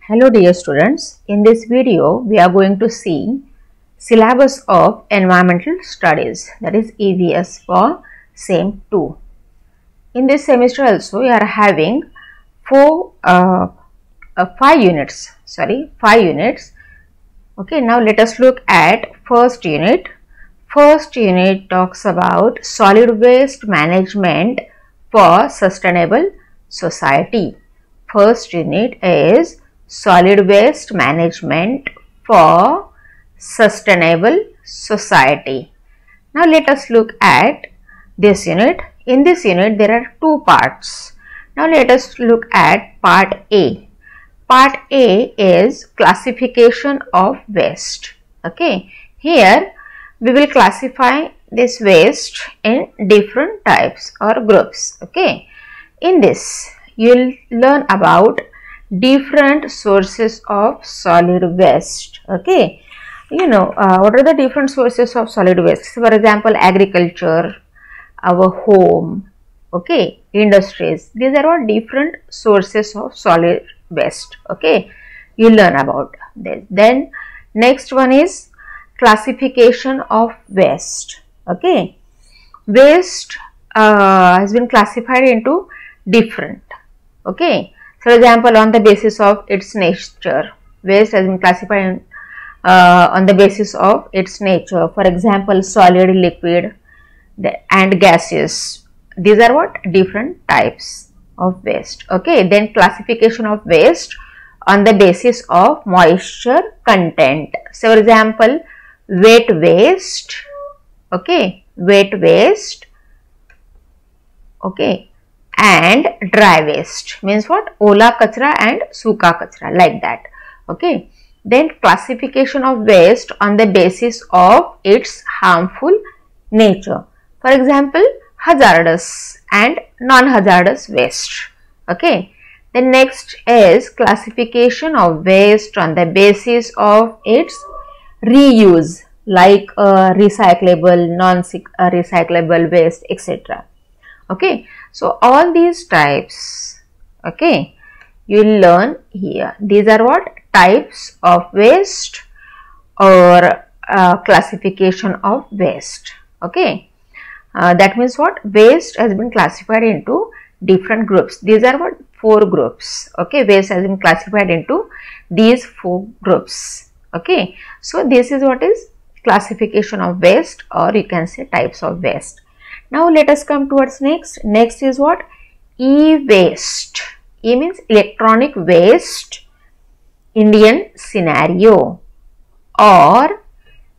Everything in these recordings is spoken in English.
Hello dear students, in this video we are going to see syllabus of environmental studies, that is EVS for SEM 2. In this semester also we are having 5 units. Okay, now let us look at first unit. First unit talks about solid waste management for sustainable society. First unit is solid waste management for sustainable society. Now let us look at this unit. In this unit there are two parts. Now let us look at part A. Part A is classification of waste. Okay, here we will classify this waste in different types or groups. Okay, in this you will learn about different sources of solid waste. Okay, what are the different sources of solid waste? For example, agriculture, our home, okay, industries. These are all different sources of solid waste. Okay, you learn about this. Then next one is classification of waste. Okay, waste has been classified into different. Okay, for example, on the basis of its nature, waste has been classified on the basis of its nature. For example, solid, liquid, and gaseous. These are what? Different types of waste. Okay, then classification of waste on the basis of moisture content. So, for example, wet waste. Okay, wet waste. Okay, and dry waste means what? Ola kachra and suka kachra, like that. Okay, then classification of waste on the basis of its harmful nature. For example, hazardous and non-hazardous waste. Okay, the next is classification of waste on the basis of its reuse, like recyclable, non-recyclable waste, etc. Okay, so all these types, okay, you will learn here. These are what? Types of waste or classification of waste. Okay, that means what? Waste has been classified into different groups. These are what? 4 groups. Okay, waste has been classified into these 4 groups. Okay, so this is what is classification of waste, or you can say types of waste. Now let us come towards next. Next is what? E-waste. E means electronic waste, Indian scenario, or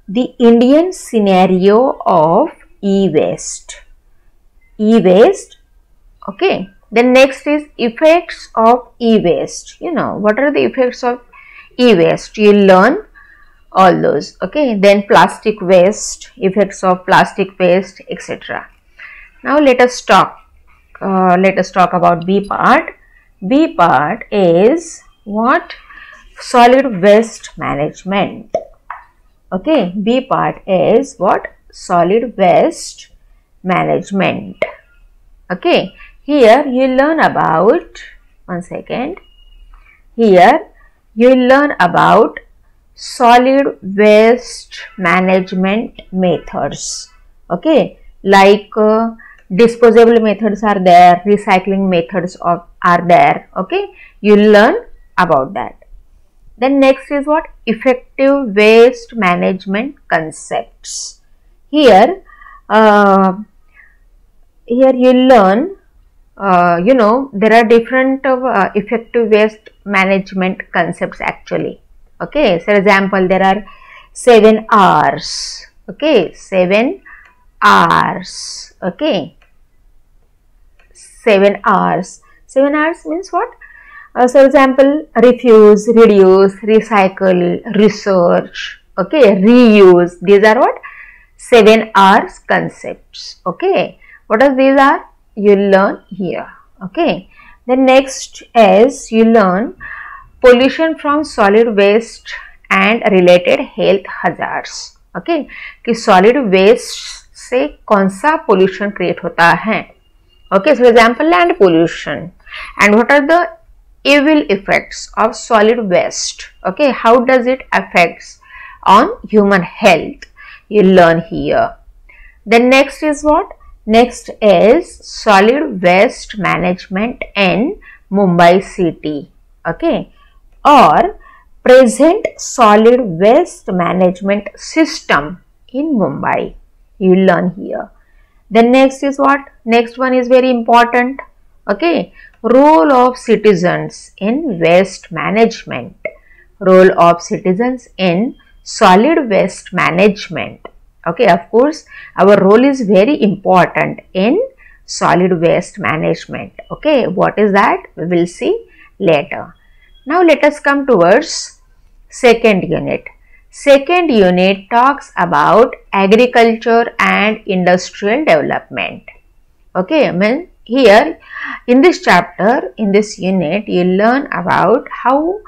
the Indian scenario of e-waste. E-waste. Okay. Then next is effects of e-waste. What are the effects of e-waste? You will learn all those. Okay. Then plastic waste, effects of plastic waste, etc. Now let us talk about B part. B part is what? Solid waste management. Okay, B part is what? Solid waste management. Okay, here you learn about, here you learn about solid waste management methods. Okay, like disposable methods are there, recycling methods are there. Okay, you learn about that. Then next is what? Effective waste management concepts. Here you learn, there are different effective waste management concepts actually. Okay, for example, there are 7 R's. Okay, 7 R's. Okay, 7 R's. 7 R's means what? For example, refuse, reduce, recycle, research, okay, reuse. These are what? 7 R's concepts. Okay, what are these are? You learn here. Okay, the next is you learn pollution from solid waste and related health hazards. Okay, कि solid waste से कौन सा pollution create होता है? Okay, for example, land pollution. And what are the evil effects of solid waste. Okay, how does it affects on human health? You learn here. Then next is what? Next is solid waste management in Mumbai city. Okay, or present solid waste management system in Mumbai. You learn here. Then next is what? Next one is very important. Okay, role of citizens in waste management. Role of citizens in solid waste management. Okay, of course, our role is very important in solid waste management. Okay, what is that? We will see later. Now let us come towards second unit. Second unit talks about agriculture and industrial development. Okay, I mean here in this chapter, in this unit, you learn about how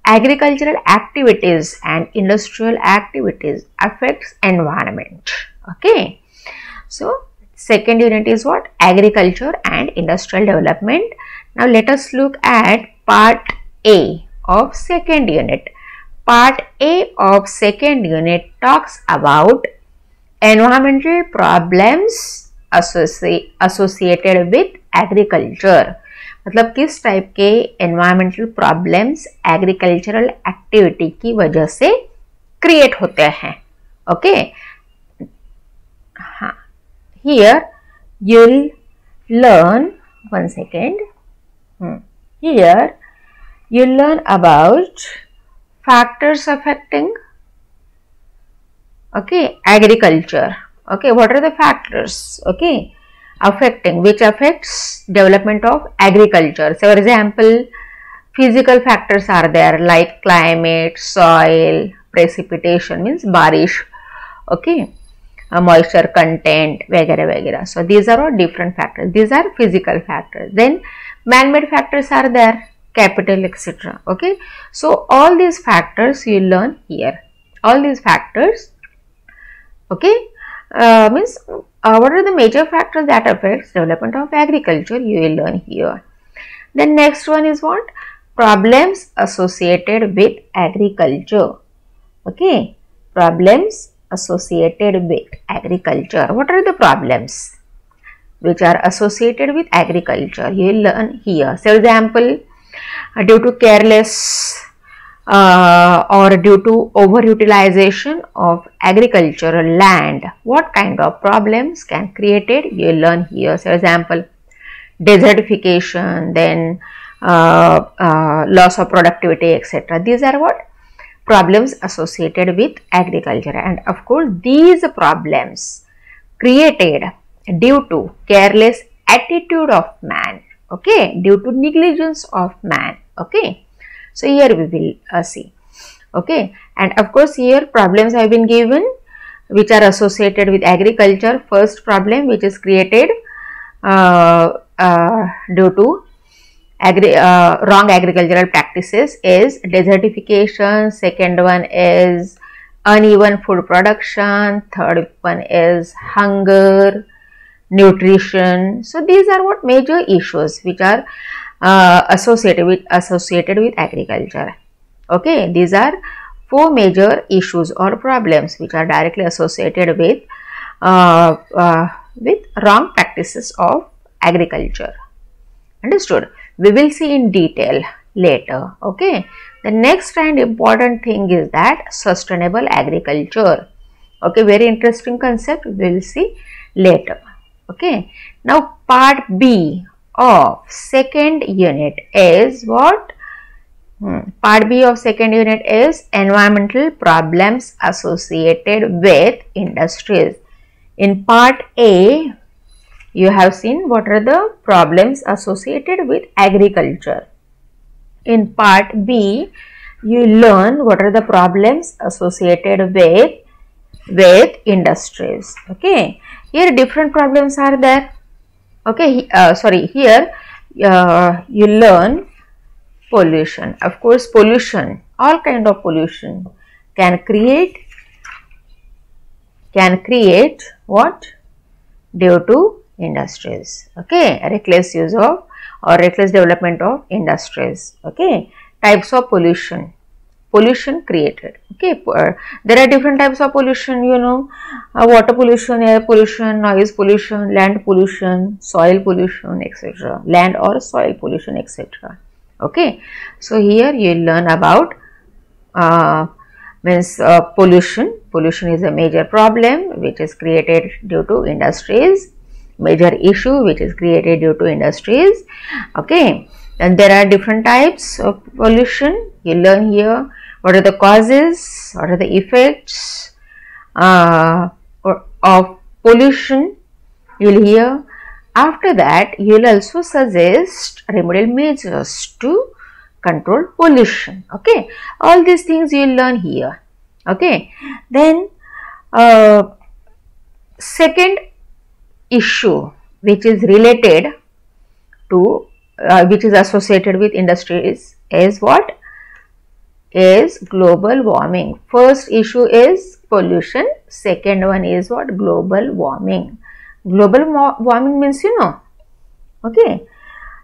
agricultural activities and industrial activities affects environment. Okay, so second unit is what? Agriculture and industrial development. Now let us look at part A of second unit. Part A of second unit talks about environmental problems associated with agriculture. मतलब किस type के environmental problems agricultural activity की वजह से create होते हैं. Okay, हाँ, here you'll learn, one second, here you'll learn about factors affecting, okay, agriculture. Okay, what are the factors, okay, affecting, which affects development of agriculture? So, for example, physical factors are there like climate, soil, precipitation means barish, okay, moisture content, वगैरह वगैरह. So these are all different factors. These are physical factors. Then man-made factors are there, capital, etc. Okay. So all these factors you learn here. All these factors, okay, means what are the major factors that affects development of agriculture? You will learn here. Then next one is what? Problems associated with agriculture. Okay, problems associated with agriculture. What are the problems which are associated with agriculture? You will learn here. So, example, due to careless or due to overutilization of agricultural land, what kind of problems can created? You will learn here. So, example, desertification, then loss of productivity, etc. These are what? Problems associated with agriculture, and of course these problems created due to careless attitude of man, okay, due to negligence of man, okay. So here we will see, okay, and of course here problems have been given which are associated with agriculture. First problem which is created due to wrong agricultural practices is desertification. Second one is uneven food production. Third one is hunger, nutrition. So these are what major issues which are associated with agriculture. Okay, these are four major issues or problems which are directly associated with wrong practices of agriculture. Understood? We will see in detail later. Okay. The next and important thing is that sustainable agriculture. Okay, very interesting concept. We will see later. Okay. Now part B of second unit is what? Part B of second unit is environmental problems associated with industries. In part A, you have seen what are the problems associated with agriculture. In part B, you learn what are the problems associated with industries. Okay, here different problems are there. Okay, here you learn pollution. Of course, pollution, all kind of pollution can create what? Due to industries. Okay, reckless use of or reckless development of industries. Okay, types of pollution. Pollution created. Okay, there are different types of pollution, you know, water pollution, air pollution, noise pollution, land pollution, soil pollution, etc. Land or soil pollution, etc. Okay, so here you learn about pollution. Pollution is a major problem which is created due to industries, major issue which is created due to industries. Okay, and there are different types of pollution. You learn here what are the causes, what are the effects of pollution. You will hear. After that, you will also suggest remedial measures to control pollution. Okay, all these things you will learn here. Okay, then second issue which is related to which is associated with industries is what? Is global warming. First issue is pollution, second one is what? Global warming. Global warming means, you know, okay,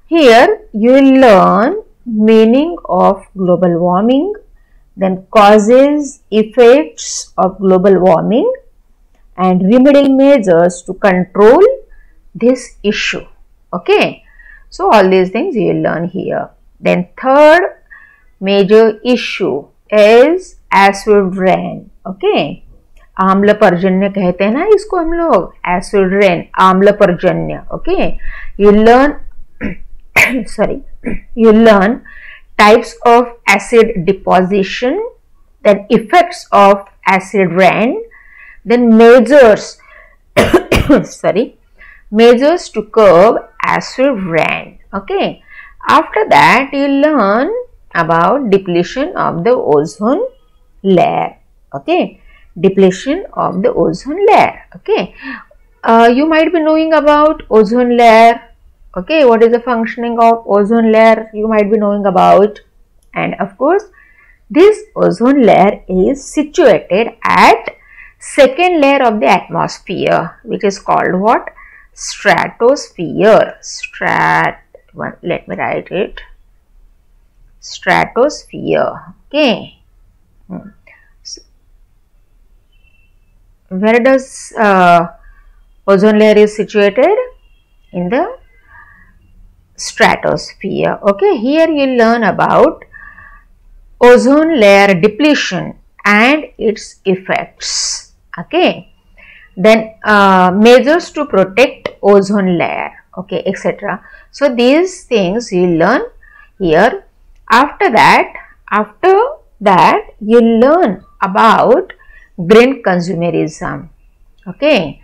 here you will learn meaning of global warming, then causes, effects of global warming, and remedial measures to control this issue. Okay, so all these things you will learn here. Then third major issue is acid rain. Okay, आम्ल पर्जन्य कहते हैं ना इसको हम लोग, acid rain, आम्ल पर्जन्य. Okay, you learn sorry, you learn types of acid deposition, then effects of acid rain, then measures sorry, measures to curb acid rain. Okay, after that you learn about depletion of the ozone layer. Okay, depletion of the ozone layer. Okay, you might be knowing about ozone layer. Okay, what is the functioning of ozone layer you might be knowing about, and of course this ozone layer is situated at second layer of the atmosphere, which is called what? Stratosphere. Let me write it. Stratosphere. Okay. So, where does ozone layer is situated? In the stratosphere. Okay, here you learn about ozone layer depletion and its effects. Okay, then measures to protect ozone layer. Okay, etc. So these things you learn here. After that you learn about green consumerism. Okay,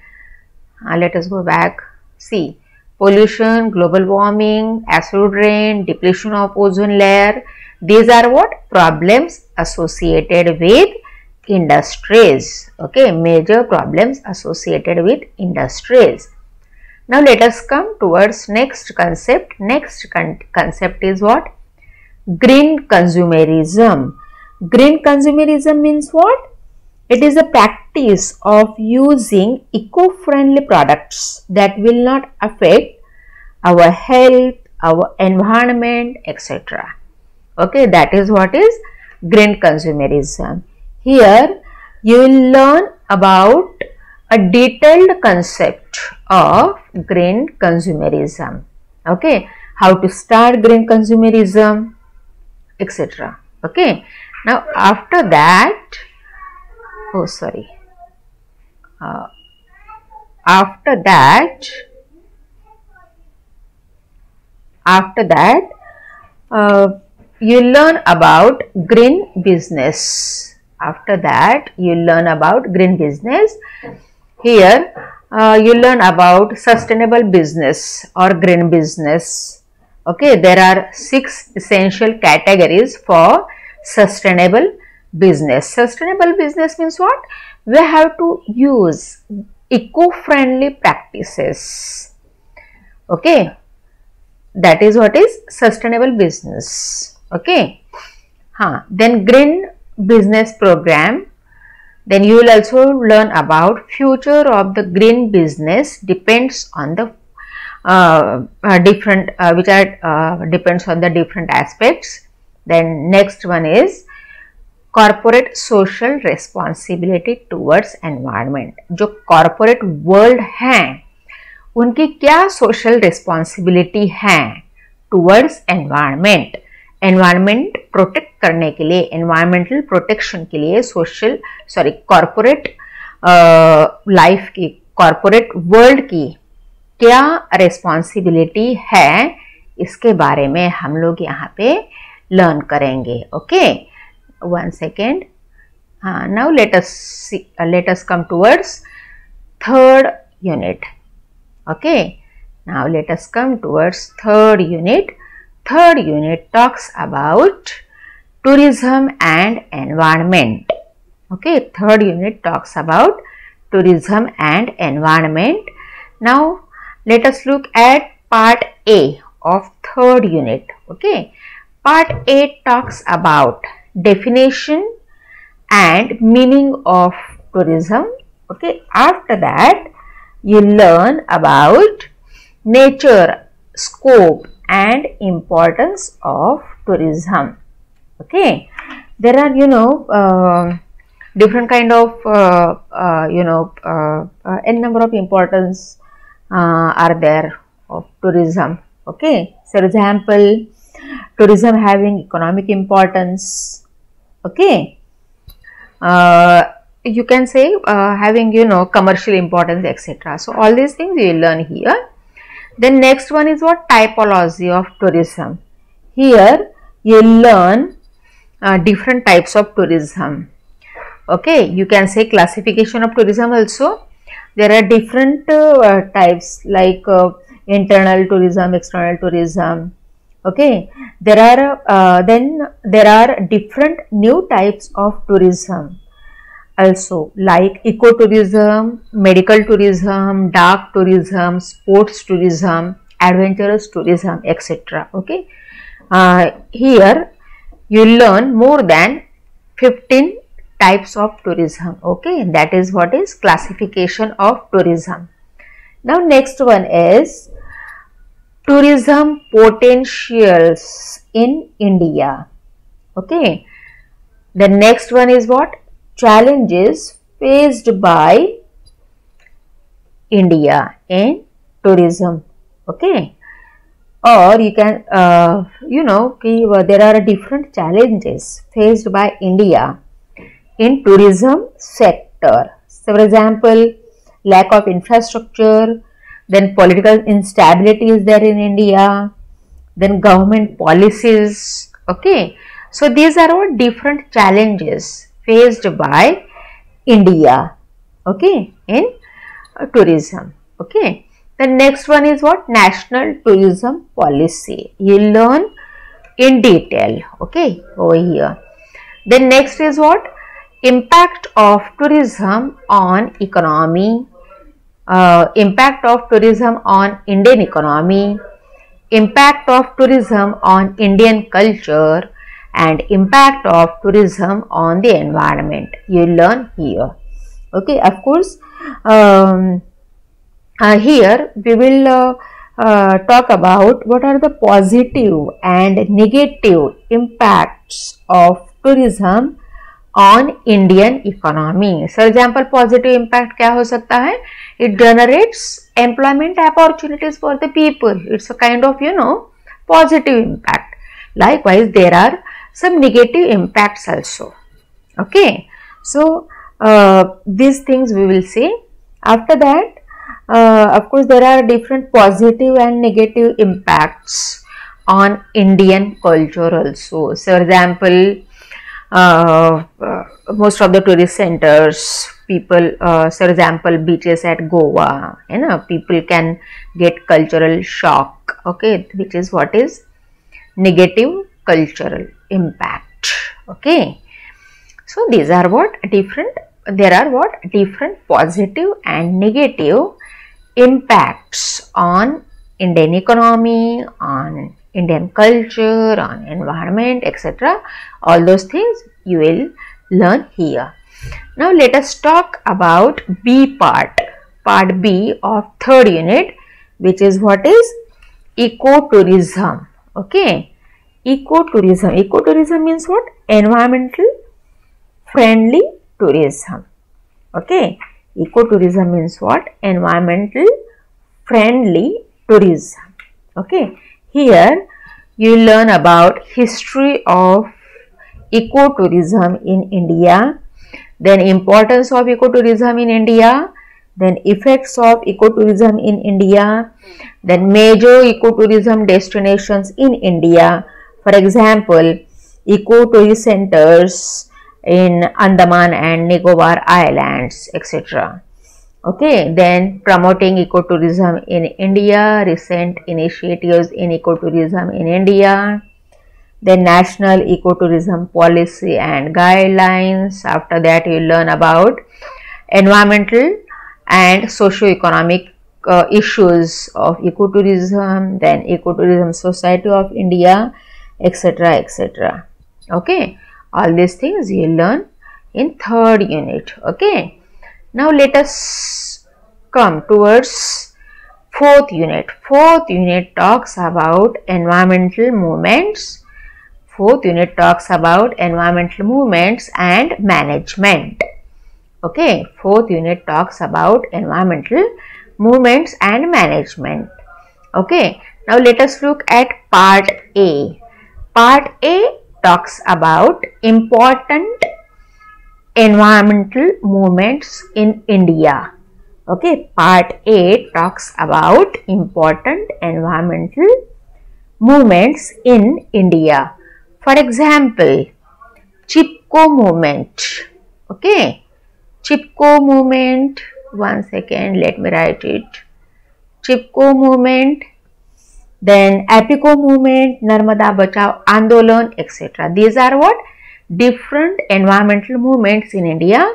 let us go back. See, pollution, global warming, acid rain, depletion of ozone layer. These are what? Problems associated with industries. Okay, major problems associated with industries. Now let us come towards next concept. Next concept is what? Green consumerism. Green consumerism means what? It is a practice of using eco-friendly products that will not affect our health, our environment, etc. Okay, that is what is green consumerism. Here you will learn about a detailed concept of green consumerism. Okay, how to start green consumerism, etc. Okay, now after that, after that you learn about green business. After that you learn about green business. Here you learn about sustainable business or green business. Okay, there are 6 essential categories for sustainable business. Sustainable business means what? We have to use eco-friendly practices. Okay, that is what is sustainable business. Okay, then green business program. Then you will also learn about future of the green business depends on the different which are depends on the different aspects. Then next one is corporate social responsibility towards environment. जो corporate world हैं उनकी क्या social responsibility हैं towards environment. Environment protect करने के लिए, environmental protection के लिए corporate life की, corporate world की क्या responsibility है, इसके बारे में हम लोग यहाँ पे learn करेंगे. Okay, one second. Now let us come towards third unit. Okay, now let us come towards third unit. Third unit talks about tourism and environment. Okay, third unit talks about tourism and environment. Now let us look at part A of third unit. Okay, part A talks about definition and meaning of tourism. Okay, after that you learn about nature, scope and importance of tourism. Okay, there are different kind of n number of importance are there of tourism. Okay, so for example, tourism having economic importance. Okay, you can say having commercial importance, etc. So all these things you will learn here. Then next one is what? Typology of tourism. Here you will learn different types of tourism. Okay, you can say classification of tourism also. There are different types like internal tourism, external tourism. Okay, there are different new types of tourism also, like ecotourism, medical tourism, dark tourism, sports tourism, adventurous tourism, etc. Okay, here you learn more than 15 types of tourism. Okay, that is what is classification of tourism. Now next one is tourism potentials in India. Okay, the next one is what? Challenges faced by India in tourism. Okay, or you can there are different challenges faced by India in tourism sector. So for example, lack of infrastructure, then political instability is there in India, then government policies. Okay, so these are all different challenges faced by India, okay, in tourism. Okay, the next one is what? National tourism policy. You learn in detail, okay, over here. Then next is what? Impact of tourism on economy, impact of tourism on Indian economy, impact of tourism on Indian culture, and impact of tourism on the environment. You learn here. Okay, of course, here we will talk about what are the positive and negative impacts of tourism on Indian economy. For example, positive impact क्या हो सकता है? It generates employment opportunities for the people. It's a kind of positive impact. Likewise, there are some negative impacts also. Okay, so these things we will see. After that, of course, there are different positive and negative impacts on Indian culture also. So, for example, most of the tourist centers, people, for example, beaches at Goa, people can get cultural shock. Okay, which is what is negative cultural impact. Okay, so these are what different. There are what different positive and negative impacts on Indian economy, on Indian culture, on environment, etc. All those things you will learn here. Now let us talk about B part, part B of third unit, which is what is ecotourism. Okay, ecotourism. Ecotourism means what? Environmental friendly tourism. Okay, ecotourism means what? Environmental friendly tourism. Okay, here you learn about history of ecotourism in India, then importance of ecotourism in India, then effects of ecotourism in India, then major ecotourism destinations in India. For example, ecotourism centers in Andaman and Nicobar Islands, etc. Okay, then promoting ecotourism in India, recent initiatives in ecotourism in India, then national ecotourism policy and guidelines. After that, you learn about environmental and socio-economic issues of ecotourism, then Ecotourism Society of India, etc., etc. Okay, all these things you learn in third unit. Okay, now let us come towards fourth unit. Fourth unit talks about environmental movements. Fourth unit talks about environmental movements and management. Okay, fourth unit talks about environmental movements and management. Okay, now let us look at part A. Part A talks about important environmental movements in India. Okay, part A talks about important environmental movements in India. For example, Chipko movement. Okay, Chipko movement, one second, let me write it. Chipko movement, then Apico movement, Narmada Bachao Andolan, etc. These are what? Different environmental movements in India.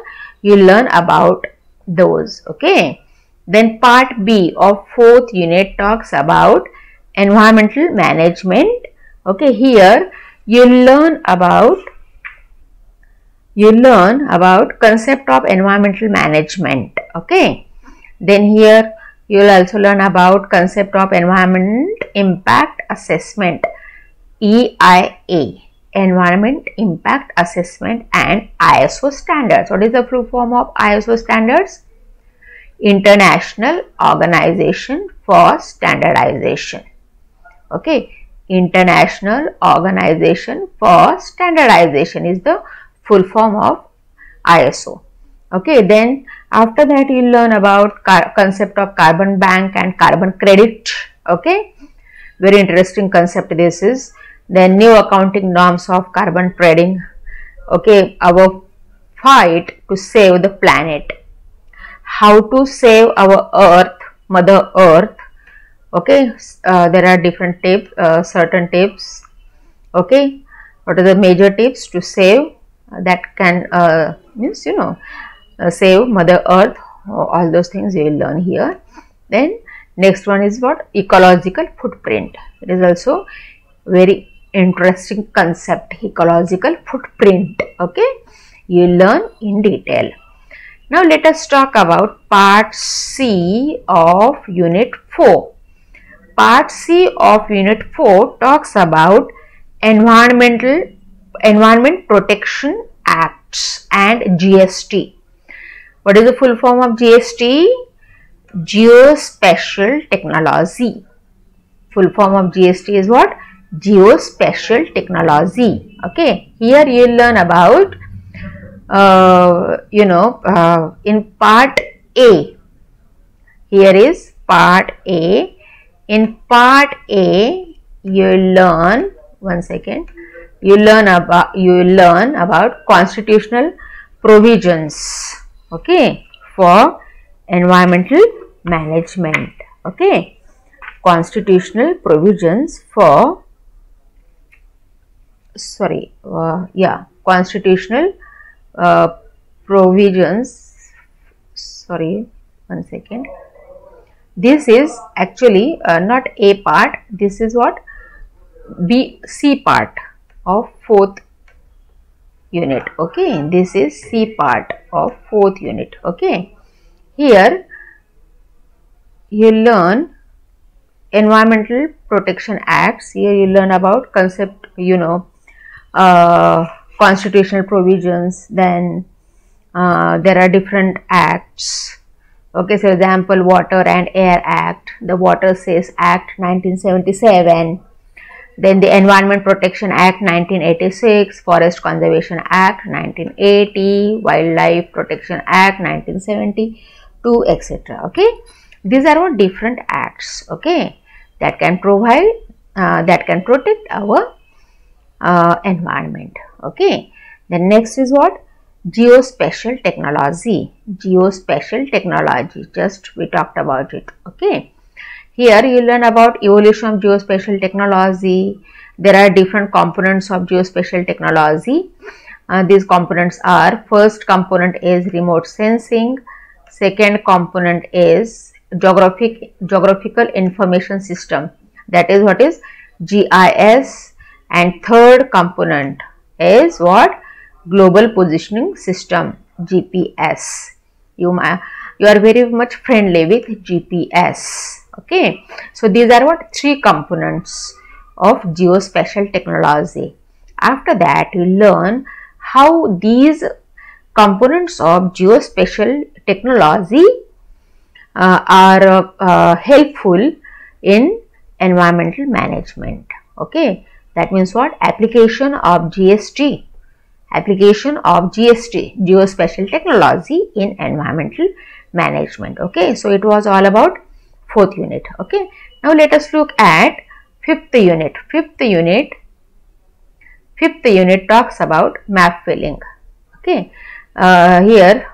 You learn about those. Okay. Then part B of fourth unit talks about environmental management. Okay, here you learn about concept of environmental management. Okay, then here you will also learn about concept of environment impact assessment, EIA, environment impact assessment, and ISO standards. What is the full form of ISO standards? International Organization for Standardization. Okay, International Organization for Standardization is the full form of ISO. Okay, then after that you learn about concept of carbon bank and carbon credit. Okay, very interesting concept this is. Then new accounting norms of carbon trading. Okay, our fight to save the planet. How to save our earth, Mother Earth. Okay, there are different tips, certain tips. Okay, what are the major tips to save that can means save Mother Earth? All those things you will learn here. Then next one is what? Ecological footprint. It is also very interesting concept, ecological footprint. Okay, you learn in detail. Now let us talk about part C of unit 4. Part C of unit 4 talks about Environment Protection Acts and GST. What is the full form of GST? Geospatial Technology. Full form of GST is what? Geospatial Technology. Okay, here you will learn about in part A. Here is part A. In part A, you learn, one second, you learn about constitutional provisions, okay, for environmental management. Okay, constitutional provisions for constitutional provisions. Sorry, one second. This is actually not A part. This is what? C part of fourth unit. Okay, this is C part of fourth unit. Okay, here you learn Environmental Protection Acts. Here you learn about concept, constitutional provisions. Then there are different acts. Okay, so example, Water and Air Act, the Water Says Act 1977. Then the Environment Protection Act 1986, Forest Conservation Act 1980, Wildlife Protection Act 1972, etc. Okay, these are all different acts. Okay, that can provide, that can protect our environment. Okay, the next is what? Geospatial technology. Geospatial technology, just we talked about it. Okay, here you learn about evolution of geospatial technology. There are different components of geospatial technology. These components are: first component is remote sensing, second component is geographical information system, that is what is GIS, and third component is what? Global Positioning System, GPS. You are very much friendly with GPS. Okay, so these are what? Three components of geospatial technology. After that, you learn how these components of geospatial technology are helpful in environmental management. Okay, that means what? Application of GST. Application of GST, geospatial technology, in environmental management. Okay, so it was all about fourth unit. Okay, now let us look at fifth unit. Fifth unit talks about map filling. Okay, here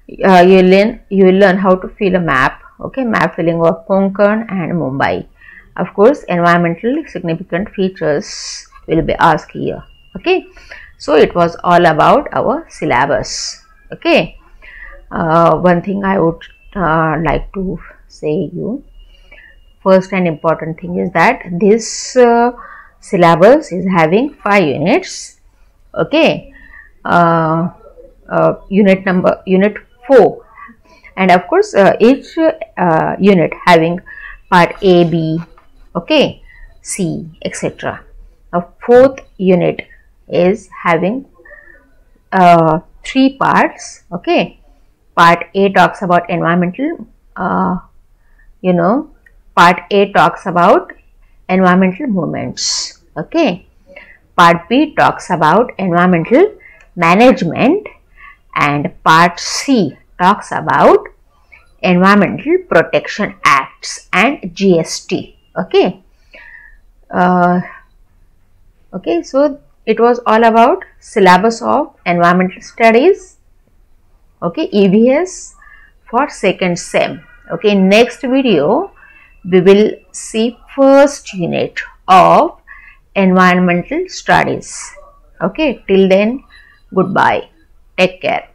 you will learn how to fill a map. Okay, map filling of Konkan and Mumbai. Of course, environmental significant features will be asked here. Okay, so it was all about our syllabus. Okay, one thing I would like to say you, first and important thing is that this syllabus is having 5 units. Okay, unit 4, and of course each unit having part A, B, okay, C, etc. A fourth unit is having 3 parts. Okay, part A talks about environmental, part A talks about environmental movements. Okay, part B talks about environmental management, and part C talks about Environmental Protection Acts and GST. Okay, okay, so it was all about syllabus of environmental studies. Okay, EVS for second sem. Okay, next video we will see first unit of environmental studies. Okay, till then, goodbye, take care.